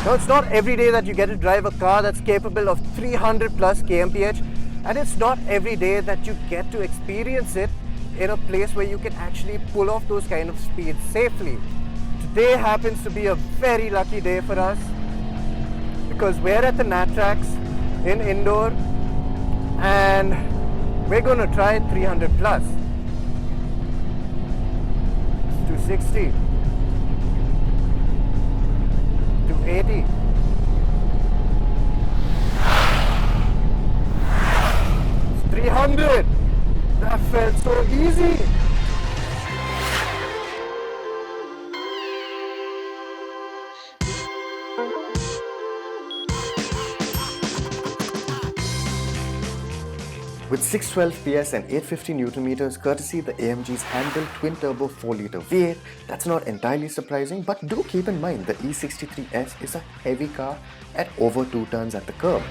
Now, it's not every day that you get to drive a car that's capable of 300 plus kmph, and it's not every day that you get to experience it in a place where you can actually pull off those kind of speeds safely. Today happens to be a very lucky day for us because we're at the NATRAX in Indore and we're going to try 300 plus. 260, 280, 300. That felt so easy. With 612 PS and 850 Nm courtesy the AMG's Handle twin-turbo 4-litre V8, that's not entirely surprising, but do keep in mind the E63S is a heavy car at over 2 tons at the curb.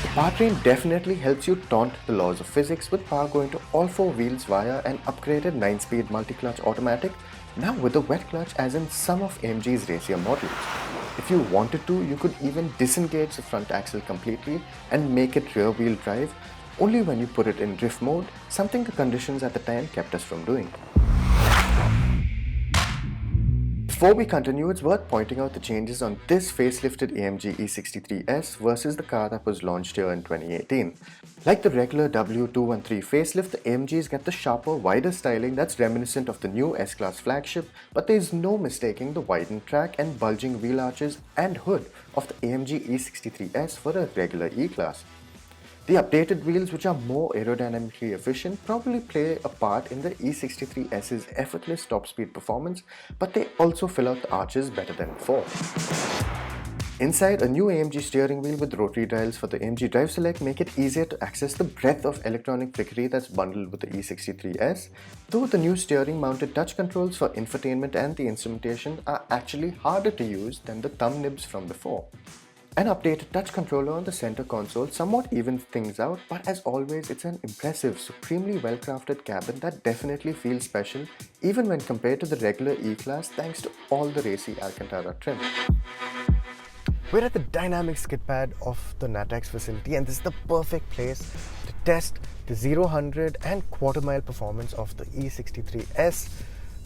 The powertrain definitely helps you taunt the laws of physics with power going to all 4 wheels via an upgraded 9-speed multi-clutch automatic, now with a wet clutch as in some of AMG's racier models. If you wanted to, you could even disengage the front axle completely and make it rear-wheel drive, only when you put it in drift mode, something the conditions at the time kept us from doing. Before we continue, it's worth pointing out the changes on this facelifted AMG E63S versus the car that was launched here in 2018. Like the regular W213 facelift, the AMGs get the sharper, wider styling that's reminiscent of the new S-Class flagship, but there is no mistaking the widened track and bulging wheel arches and hood of the AMG E63S for a regular E-Class. The updated wheels, which are more aerodynamically efficient, probably play a part in the E63S's effortless top speed performance, but they also fill out the arches better than before. Inside, a new AMG steering wheel with rotary dials for the AMG Drive Select make it easier to access the breadth of electronic trickery that's bundled with the E63S, though the new steering mounted touch controls for infotainment and the instrumentation are actually harder to use than the thumb nibs from before. An updated touch controller on the center console somewhat evens things out, but as always it's an impressive, supremely well-crafted cabin that definitely feels special even when compared to the regular E-Class thanks to all the racy Alcantara trim. We're at the dynamic skid pad of the NATRAX facility and this is the perfect place to test the 0-100 and quarter-mile performance of the E63S.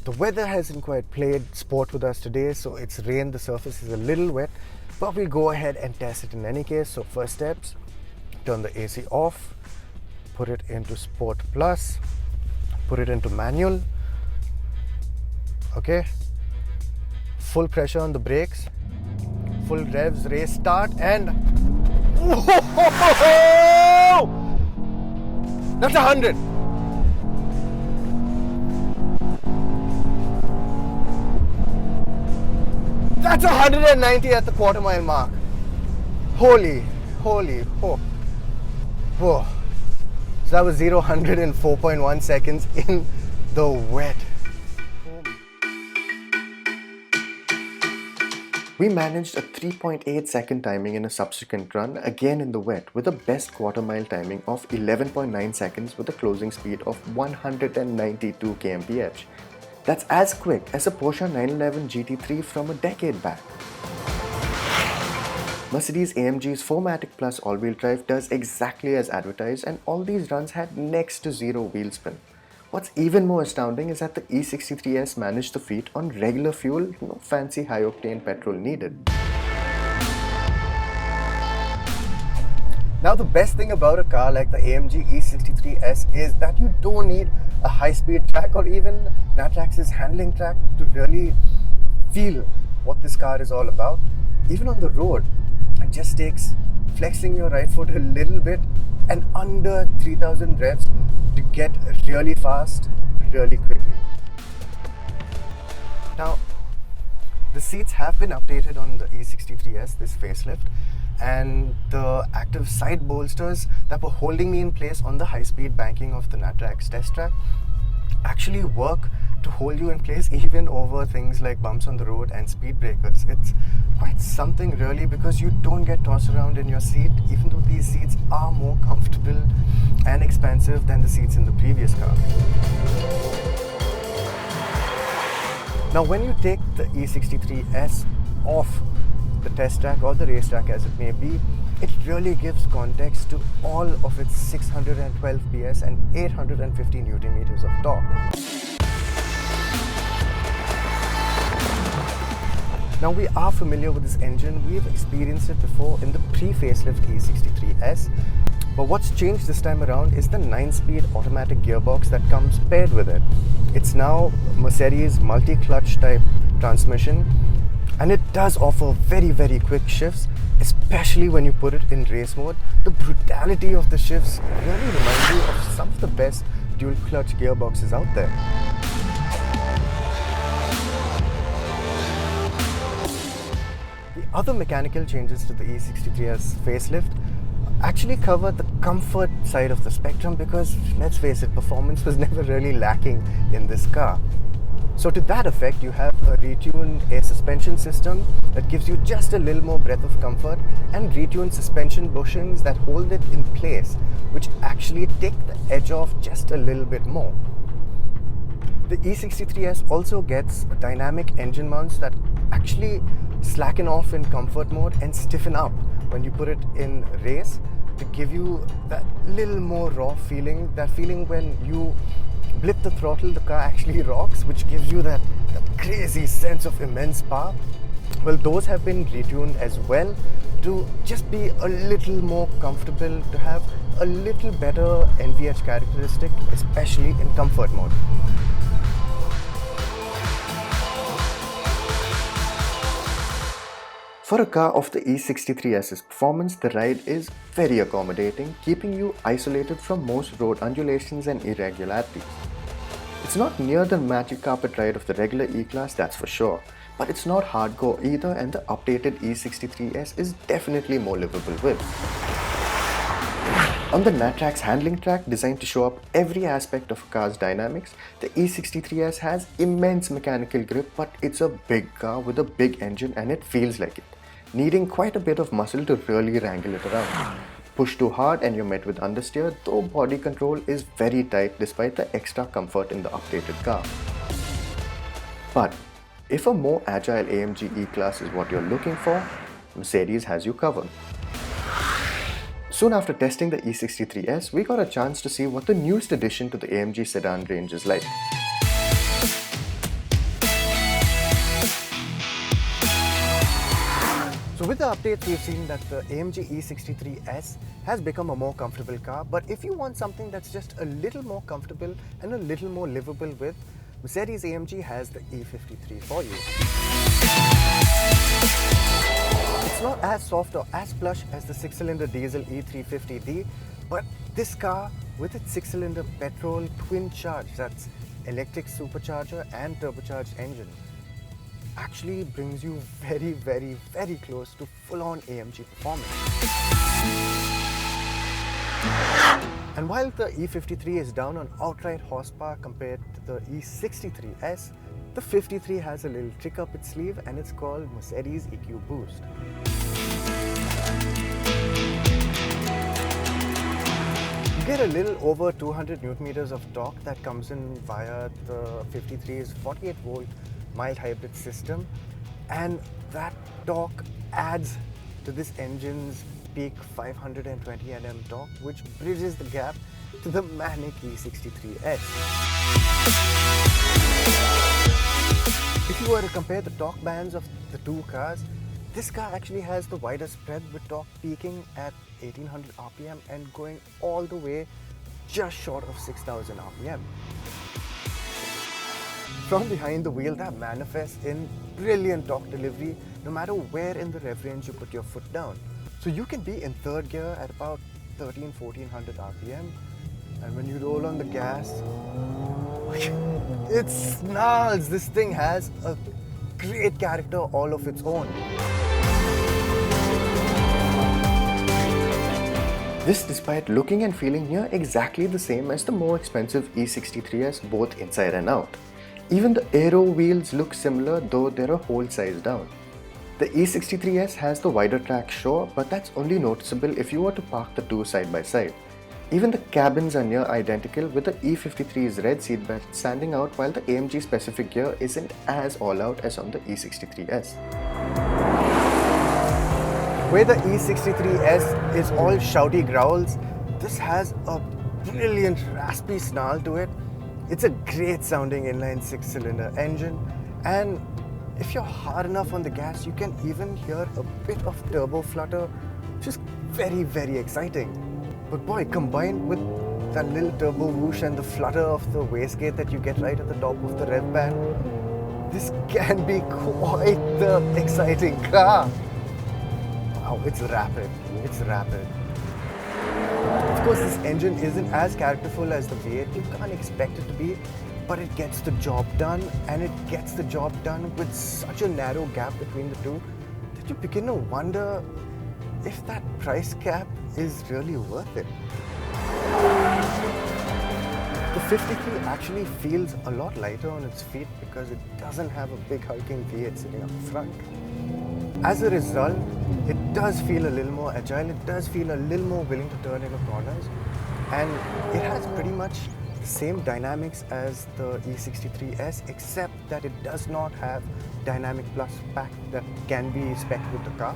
The weather hasn't quite played sport with us today, so it's rained, the surface is a little wet, but we'll go ahead and test it in any case. So first steps, turn the AC off, put it into Sport Plus, put it into manual, okay, full pressure on the brakes, full revs, race start, and that's 100. That's 190 at the quarter mile mark. Holy, whoa. So that was 0-100 in 4.1 seconds in the wet. We managed a 3.8 second timing in a subsequent run, again in the wet, with a best quarter mile timing of 11.9 seconds with a closing speed of 192 kmph. That's as quick as a Porsche 911 GT3 from a decade back. Mercedes-AMG's 4MATIC Plus all-wheel drive does exactly as advertised, and all these runs had next to zero wheel spin. What's even more astounding is that the E63S managed the feat on regular fuel, no fancy high-octane petrol needed. Now the best thing about a car like the AMG E63S is that you don't need a high-speed track or even NATRAX's handling track to really feel what this car is all about. Even on the road, it just takes flexing your right foot a little bit and under 3000 revs to get really fast, really quickly. Now, the seats have been updated on the E63S, this facelift, and the active side bolsters that were holding me in place on the high-speed banking of the NATRAX test track actually work to hold you in place even over things like bumps on the road and speed breakers. It's quite something really, because you don't get tossed around in your seat, even though these seats are more comfortable and expansive than the seats in the previous car. Now when you take the E63S off the test track or the racetrack as it may be, it really gives context to all of its 612 PS and 850 Newton meters of torque. Now we are familiar with this engine, we've experienced it before in the pre-facelift E63S, but what's changed this time around is the 9-speed automatic gearbox that comes paired with it. It's now Mercedes multi-clutch type transmission, and it does offer very quick shifts, especially when you put it in race mode. The brutality of the shifts really reminds you of some of the best dual clutch gearboxes out there. The other mechanical changes to the E63S facelift actually cover the comfort side of the spectrum because, let's face it, performance was never really lacking in this car. So to that effect, you have a retuned air suspension system that gives you just a little more breadth of comfort and retuned suspension bushings that hold it in place, which actually take the edge off just a little bit more. The E63S also gets dynamic engine mounts that actually slacken off in comfort mode and stiffen up when you put it in race to give you that little more raw feeling, that feeling when you blip the throttle, the car actually rocks, which gives you that crazy sense of immense power. Well, those have been retuned as well to just be a little more comfortable, to have a little better NVH characteristic, especially in comfort mode. For a car of the E63S's performance, the Ride is very accommodating, keeping you isolated from most road undulations and irregularities. It's not near the magic carpet ride of the regular E-Class, that's for sure, but it's not hardcore either, and the updated E63S is definitely more livable with. On the NATRAX handling track, designed to show up every aspect of a car's dynamics, the E63S has immense mechanical grip, but it's a big car with a big engine and it feels like it, needing quite a bit of muscle to really wrangle it around. Push too hard and you're met with understeer, though body control is very tight despite the extra comfort in the updated car. But if a more agile AMG E-Class is what you're looking for, Mercedes has you covered. Soon after testing the E63S, we got a chance to see what the newest addition to the AMG sedan range is like. So with the updates, we've seen that the AMG E63S has become a more comfortable car, but if you want something that's just a little more comfortable and a little more livable with, Mercedes-AMG has the E53 for you. It's not as soft or as plush as the 6-cylinder diesel E350D, but this car, with its 6-cylinder petrol twin charge, that's electric supercharger and turbocharged engine, actually brings you very close to full-on AMG performance. And while the E53 is down on outright horsepower compared to the E63S, the 53 has a little trick up its sleeve, and it's called Mercedes EQ Boost. You get a little over 200 Nm of torque that comes in via the 53's 48-volt mild hybrid system, and that torque adds to this engine's peak 520 Nm torque, which bridges the gap to the manic E63S. If you were to compare the torque bands of the two cars, this car actually has the wider spread, with torque peaking at 1800 RPM and going all the way just short of 6000 RPM. From behind the wheel, that manifests in brilliant torque delivery no matter where in the rev range you put your foot down. So you can be in third gear at about 1400 RPM, and when you roll on the gas, it snarls. This thing has a great character all of its own. This despite looking and feeling near exactly the same as the more expensive E63S, both inside and out. Even the aero wheels look similar, though they're a whole size down. The E63S has the wider track, sure, but that's only noticeable if you were to park the two side by side. Even the cabins are near identical, with the E53's red seatbelt standing out, while the AMG specific gear isn't as all out as on the E63S. Where the E63S is all shouty growls, this has a brilliant raspy snarl to it. It's a great sounding inline 6-cylinder engine, and if you're hard enough on the gas, you can even hear a bit of turbo flutter, which is very, very exciting. But boy, combined with that little turbo whoosh and the flutter of the wastegate that you get right at the top of the rev band, this can be quite the exciting car. Wow, it's rapid. It's rapid. Of course, this engine isn't as characterful as the V8. You can't expect it to be, but it gets the job done, and it gets the job done with such a narrow gap between the two that you begin to wonder if that price gap is really worth it. The 53 actually feels a lot lighter on its feet because it doesn't have a big hulking V8 sitting up front. As a result, it does feel a little more agile, it does feel a little more willing to turn into corners, and it has pretty much the same dynamics as the E63S, except that it does not have Dynamic Plus pack that can be spec'd with the car,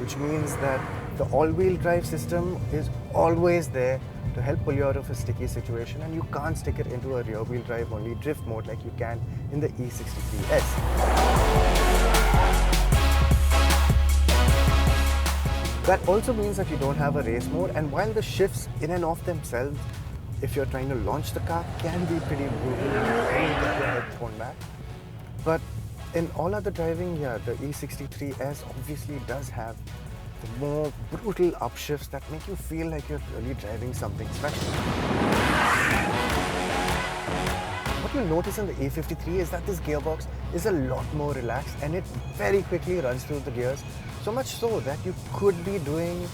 which means that the all-wheel drive system is always there to help pull you out of a sticky situation, and you can't stick it into a rear-wheel drive only drift mode like you can in the E63S. That also means that you don't have a race mode, and while the shifts in and of themselves, if you're trying to launch the car, can be pretty brutal and get your head thrown back. But in all other driving, yeah, the E63S obviously does have the more brutal upshifts that make you feel like you're really driving something special. What you'll notice in the E53 is that this gearbox is a lot more relaxed, and it very quickly runs through the gears. So much so that you could be doing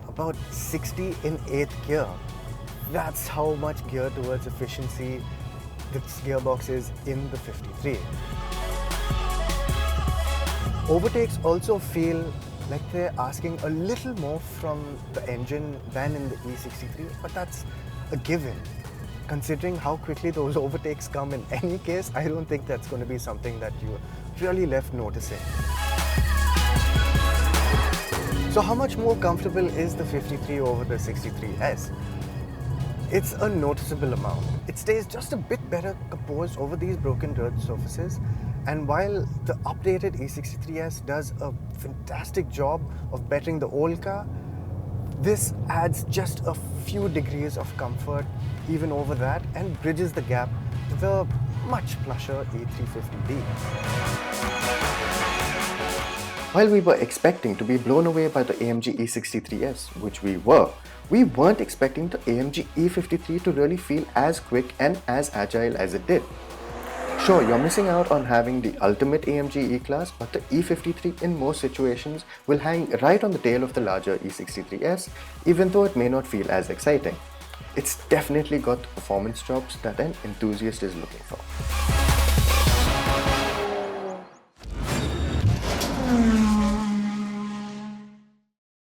about 60 in 8th gear. That's how much geared towards efficiency this gearbox is in the 53. Overtakes also feel like they're asking a little more from the engine than in the E63, but that's a given. Considering how quickly those overtakes come in any case, I don't think that's going to be something that you're really left noticing. So how much more comfortable is the 53 over the 63S? It's a noticeable amount. It stays just a bit better composed over these broken dirt surfaces, and while the updated E63S does a fantastic job of bettering the old car, this adds just a few degrees of comfort even over that and bridges the gap to the much plusher E350D. While we were expecting to be blown away by the AMG E63S, which we were, we weren't expecting the AMG E53 to really feel as quick and as agile as it did. Sure, you're missing out on having the ultimate AMG E-Class, but the E53 in most situations will hang right on the tail of the larger E63S, even though it may not feel as exciting. It's definitely got the performance chops that an enthusiast is looking for.